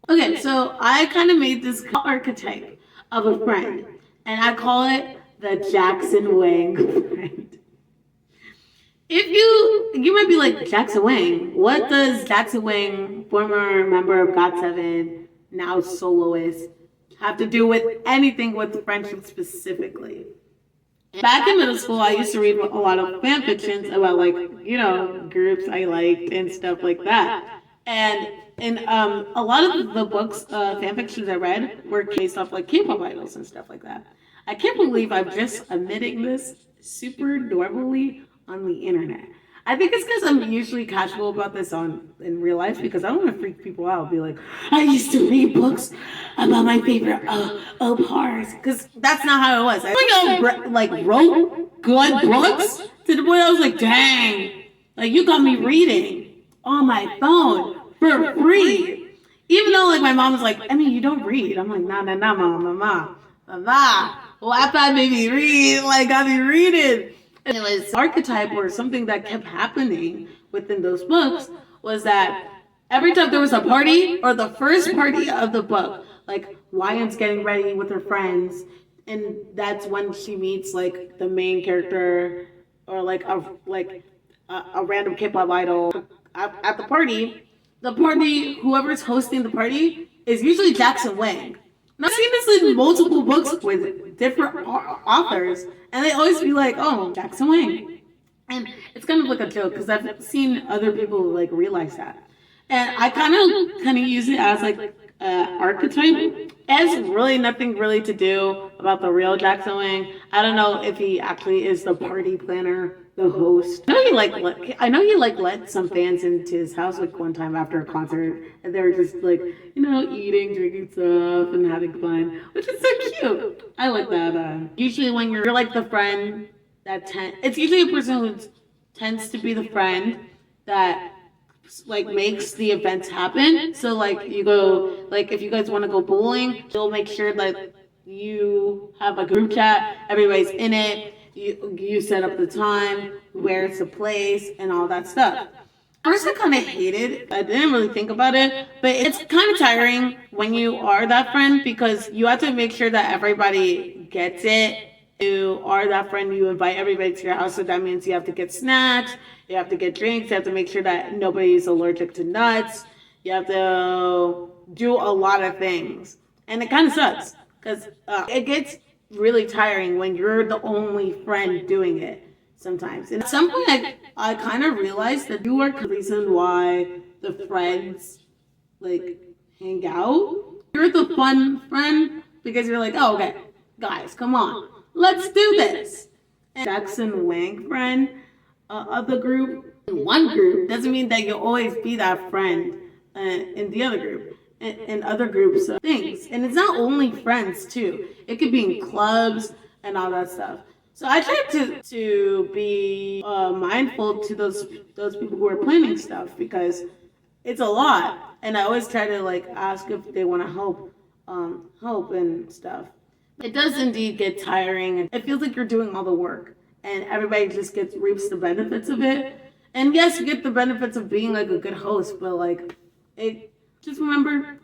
Okay, so I kind of made this archetype of a friend, and I call it the Jackson Wang friend. If you might be like, Jackson Wang, what does Jackson Wang, former member of GOT7, now soloist, have to do with anything with friendship specifically? Back in middle school, I used to read a lot of fan fictions about, like, groups I liked and stuff like that. And a lot of the books, fan fictions I read were based off like K-pop idols and stuff like that. I can't believe I'm just admitting this super normally on the internet. I think it's because I'm usually casual about this in real life because I don't want to freak people out. Be like, I used to read books about my favorite opars, because that's not how it was. I wrote good books to the point I was like, dang, like you got me reading on my phone for free. Even though like my mom was like, I mean, you don't read. I'm like, nah, mama. Wi-Fi made me read, like got me reading. And it was archetype or something that kept happening within those books was that every time there was a party or the first party of the book, like Wyan's getting ready with her friends, and that's when she meets like the main character or like a random K-pop idol at the party. The party, whoever's hosting the party, is usually Jackson Wang. And I've seen this in multiple books with different authors, and they always be like, "Oh, Jackson Wang," and it's kind of like a joke because I've seen other people like realize that, and I kind of use it as like archetype. It has really nothing really to do about the real Jackson Wang. I don't know if he actually is the party planner, the host. I know he let some fans into his house like one time after a concert, and they were just like eating, drinking stuff, and having fun, which is so cute. I like that. Usually when you're like the friend it's usually a person who tends to be the friend that like makes the events happen. So like you go, like if you guys want to go bowling, you'll make sure that you have a group chat, everybody's in it, you set up the time, where it's the place, and all that stuff. First, I kind of hated it. I didn't really think about it, but it's kind of tiring when you are that friend because you have to make sure that everybody gets it. You are that friend, you invite everybody to your house, so that means you have to get snacks, you have to get drinks, you have to make sure that nobody's allergic to nuts, you have to do a lot of things. And it kind of sucks because it gets really tiring when you're the only friend doing it sometimes. And at some point, I kind of realized that you are the reason why the friends like hang out. You're the fun friend because you're like, oh, okay, guys, come on, let's do this. And Jackson Wang friend of the group, in one group, doesn't mean that you'll always be that friend in the other group. In other groups of things. And it's not only friends too. It could be in clubs and all that stuff. So I try to be mindful to those people who are planning stuff because it's a lot. And I always try to like ask if they want to help and stuff. It does indeed get tiring. It feels like you're doing all the work and everybody just reaps the benefits of it. And yes, you get the benefits of being like a good host, but like just remember,